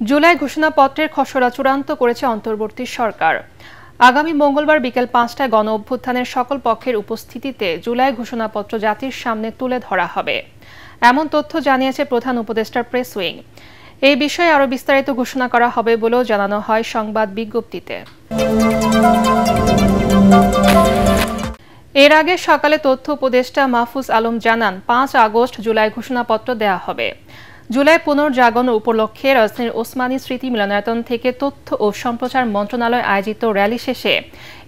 জুলাই ঘোষণাপত্রের খসড়া চূড়ান্ত করেছে অন্তর্বর্তী সরকার। আগামী মঙ্গলবার বিকেল ৫টায় গণ অভ্যুত্থানের সকল পক্ষের উপস্থিতিতে জুলাই ঘোষণাপত্র জাতির সামনে তুলে ধরা হবে, এমন তথ্য জানিয়েছে প্রধান উপদেষ্টার প্রেস উইং। এই বিষয়ে আরও বিস্তারিত ঘোষণা করা হবে বলেও জানানো হয় সংবাদ বিজ্ঞপ্তিতে। এর আগে সকালে তথ্য উপদেষ্টা মাহফুজ আলম জানান, ৫ আগস্ট জুলাই ঘোষণাপত্র দেয়া হবে। জুলাই পুনর্জাগরণ উপলক্ষে রাজধানীর ওসমানী স্মৃতি মিলনায়তন থেকে তথ্য ও সম্প্রচার মন্ত্রণালয় আয়োজিত র্যালি শেষে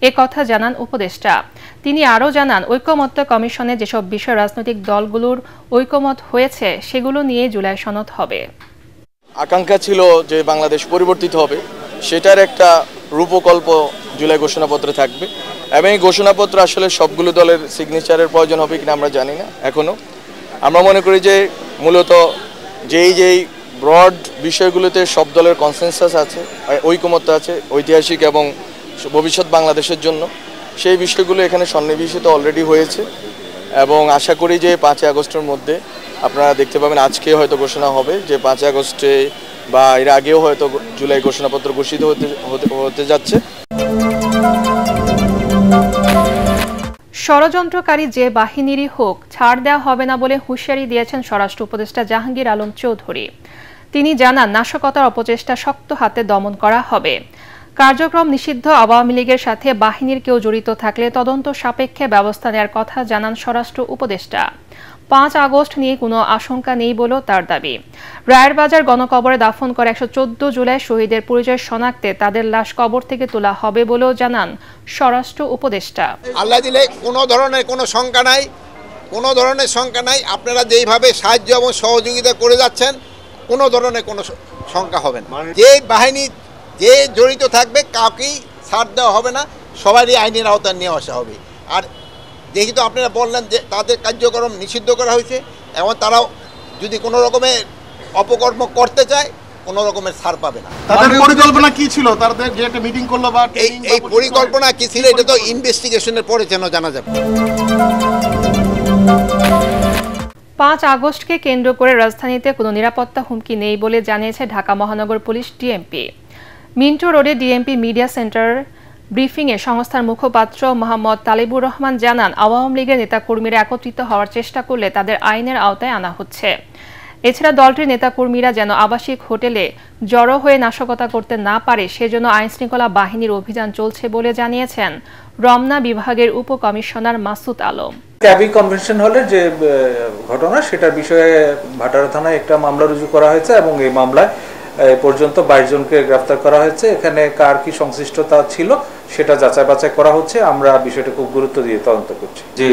এ কথা জানান উপদেষ্টা। তিনি আরও জানান, ঐকমত্য কমিশনে যেসব বিষয়ে রাজনৈতিক দলগুলোর ঐকমত হয়েছে সেগুলো নিয়ে জুলাই সনদ হবে। আকাঙ্ক্ষা ছিল যে বাংলাদেশ পরিবর্তিত হবে, সেটার একটা রূপকল্প জুলাই ঘোষণাপত্রে থাকবে এবং এই ঘোষণাপত্র আসলে সবগুলো দলের সিগনেচারের প্রয়োজন হবে কিনা আমরা জানি না এখনও। আমরা মনে করি যে মূলত যেই ব্রড বিষয়গুলোতে সব দলের কনসেনসাস আছে, ঐকমত্য আছে ঐতিহাসিক এবং ভবিষ্যৎ বাংলাদেশের জন্য, সেই বিষয়গুলো এখানে সন্নিবেশিত অলরেডি হয়েছে এবং আশা করি যে ৫ আগস্টের মধ্যে আপনারা দেখতে পাবেন। আজকে হয়তো ঘোষণা হবে যে ৫ আগস্টে বা এর আগেও হয়তো জুলাই ঘোষণাপত্র ঘোষিত হতে যাচ্ছে। ষড়যন্ত্রকারী যে বাহিনীরই হোক ছাড় দেওয়া হবে না বলে হুঁশিয়ারি দিয়েছেন স্বরাষ্ট্র উপদেষ্টা জাহাঙ্গীর আলম চৌধুরী। তিনি জানান, নাশকতার অপচেষ্টা শক্ত হাতে দমন করা হবে। কার্যক্রম নিষিদ্ধ আওয়ামী লীগের সাথে বাহিনীর কেউ জড়িত থাকলে তদন্ত সাপেক্ষে ব্যবস্থা নেওয়ার কথা জানান স্বরাষ্ট্র উপদেষ্টা। ৫ আগস্ট নিয়ে কোনো আশঙ্কা নেই বলেও তার দাবি। রায়ের বাজার গণকবরে দাফন করে ১১৪ জুলাই শহীদের পরিচয় শনাক্তে তাদের লাশ কবর থেকে তোলা হবে বলেও জানান স্বরাষ্ট্র উপদেষ্টা। আল্লাহ দিলে কোনো ধরনের কোনো শঙ্কা নাই, কোনো ধরনের শঙ্কা নাই। আপনারা যেইভাবে সাহায্য এবং সহযোগিতা করে যাচ্ছেন, কোনো ধরনের কোনো শঙ্কা হবে না। যে বাহিনী যে জড়িত থাকবে কাউকেই ছাড় দেওয়া হবে না, সবারই আইনের আওতায় নিয়ে আসা হবে। আর যেহেতু আপনারা বললেন যে তাদের কার্যক্রম নিষিদ্ধ করা হয়েছে এবং তারাও যদি কোনো রকমের অপকর্ম করতে চায় কোনো রকমের ছাড় পাবে না। তাদের পরিকল্পনা কি ছিল? তাদের যে একটা মিটিং করলো বা এই পরিকল্পনা কি ছিল এটা তো ইনভেস্টিগেশনের পরে যেন জানা যাবে। ৫ আগস্টকে কেন্দ্র করে রাজধানীতে কোনো নিরাপত্তা হুমকি নেই বলে জানিয়েছে ঢাকা মহানগর পুলিশ ডিএমপি। মিন্টো রোডে ডিএমপি মিডিয়া সেন্টার ব্রিফিংয়ে সংস্থার মুখপাত্র মোহাম্মদ তালিবুর রহমান জানান, আওয়ামী লীগের নেতাকর্মীরা একত্রিত হওয়ার চেষ্টা করলে তাদের আইনের আওতায় আনা হচ্ছে। এছাড়া দলটির নেতাকর্মীরা যেন আবাসিক হোটেলে জড়ো হয়ে নাশকতা করতে না পারে সেজন্য আইনশৃঙ্খলা বাহিনীর অভিযান চলছে বলে জানিয়েছেন রমনা বিভাগের উপকমিশনার মাসুদ আলম। ক্যাবি কনভেনশন হলের যে ঘটনা সেটার বিষয়ে ভাটারা থানায় একটা মামলা রুজু করা হয়েছে এবং এই মামলায় পর্যন্ত ২২ জনকে গ্রেফতার করা হয়েছে। এখানে কার কি সংশ্লিষ্টতা ছিল সেটা যাচাই বাছাই করা হচ্ছে। আমরা বিষয়টা খুব গুরুত্ব দিয়ে তদন্ত করছি। যে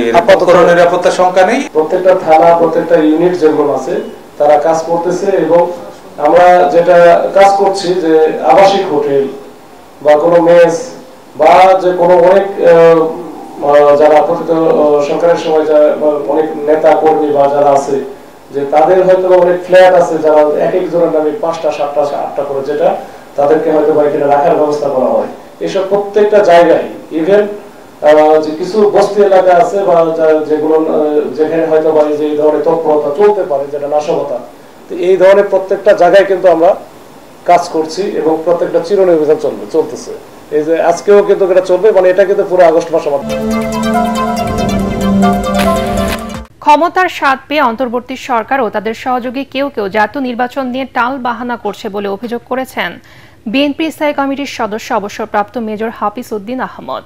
কোনো নিরাপত্তা শঙ্কা নেই। প্রত্যেকটা থানা প্রত্যেকটা ইউনিট যেগুলো আছে তারা কাজ করতেছে এবং আমরা যেটা কাজ করছি যে আবাসিক হোটেল বা কোনো মেস বা যে কোনো অনেক যারা আপাতত সরকারের সময় অনেক নেতা কর্মী বা যারা আছে যে তাদের হয়তো অনেক ফ্ল্যাট আছে যারা এক একজনের নামে ৫টা ৭টা ৮টা করে যেটা তাদেরকে হয়তো বা এখানে রাখার ব্যবস্থা করা হয়। এসব প্রত্যেকটা জায়গায় ইভেন যে কিছু বস্তি এলাকা আছে বা যেগুলো যেখানে হয়তো বা যে ধরনের তৎপরতা চলতে পারে যেটা নাশকতা, তো এই ধরনের প্রত্যেকটা জায়গায় কিন্তু আমরা কাজ করছি এবং প্রত্যেকটা চিরনির্বাচন চলতেছে। এই যে আজকেও কিন্তু এটা চলবে, মানে এটা কিন্তু পুরো আগস্ট মাসের মধ্যে। ক্ষমতার স্বাদ পেয়ে অন্তর্বর্তী সরকার ও তাদের সহযোগী কেউ কেউ জাতীয় নির্বাচন নিয়ে টাল বাহানা করছে বলে অভিযোগ করেছেন বিএনপি স্থায়ী কমিটির সদস্য অবসরপ্রাপ্ত মেজর হাফিজ উদ্দিন আহমদ।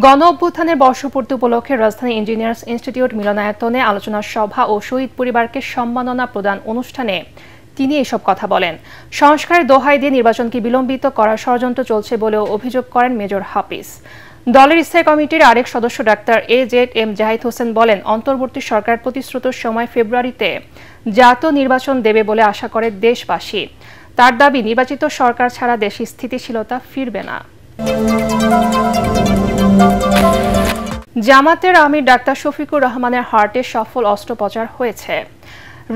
গণ অভ্যুত্থানের বর্ষপূর্তি উপলক্ষে রাজধানী ইঞ্জিনিয়ার্স ইনস্টিটিউট মিলনায়তনে আলোচনা সভা ও শহীদ পরিবারকে সম্মাননা প্রদান অনুষ্ঠানে তিনি এসব কথা বলেন। সংস্কারের দোহাই দিয়ে নির্বাচনকে বিলম্বিত করার ষড়যন্ত্র চলছে বলেও অভিযোগ করেন মেজর হাফিজ। দলের স্থায়ী কমিটির আরেক সদস্য ডাক্তার AZM জাহিদ হোসেন বলেন, অন্তর্বর্তী সরকার প্রতিশ্রুত সময় ফেব্রুয়ারিতে জাতীয় নির্বাচন দেবে বলে আশা করে দেশবাসী। তার দাবি, নির্বাচিত সরকার ছাড়া দেশে স্থিতিশীলতা ফিরবে না। জামাতের আমির ডাক্তার শফিকুর রহমানের হার্টে সফল অস্ত্রোপচার হয়েছে।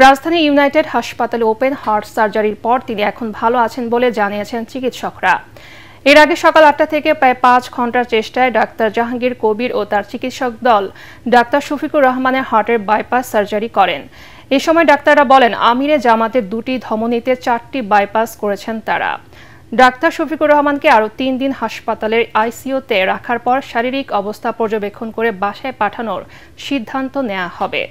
রাজধানী ইউনাইটেড হাসপাতালে ওপেন হার্ট সার্জারির পর তিনি এখন ভালো আছেন বলে জানিয়েছেন চিকিৎসকরা। এর আগে সকাল ৮টা থেকে প্রায় ৫ ঘন্টার চেষ্টায় ডাক্তার জাহাঙ্গীর কবির ও তার চিকিৎসক দল ডাক্তার শফিকুর রহমানের হার্টের বাইপাস সার্জারি করেন। এ সময় ডাক্তাররা বলেন, আমিরে জামাতের 2টি ধমনীতে 4টি বাইপাস করেছেন তারা। ডাক্তার শফিকুর রহমানকে আরও 3 দিন হাসপাতালের আইসিইউতে রাখার পর শারীরিক অবস্থা পর্যবেক্ষণ করে বাসায় পাঠানোর সিদ্ধান্ত নেওয়া হবে।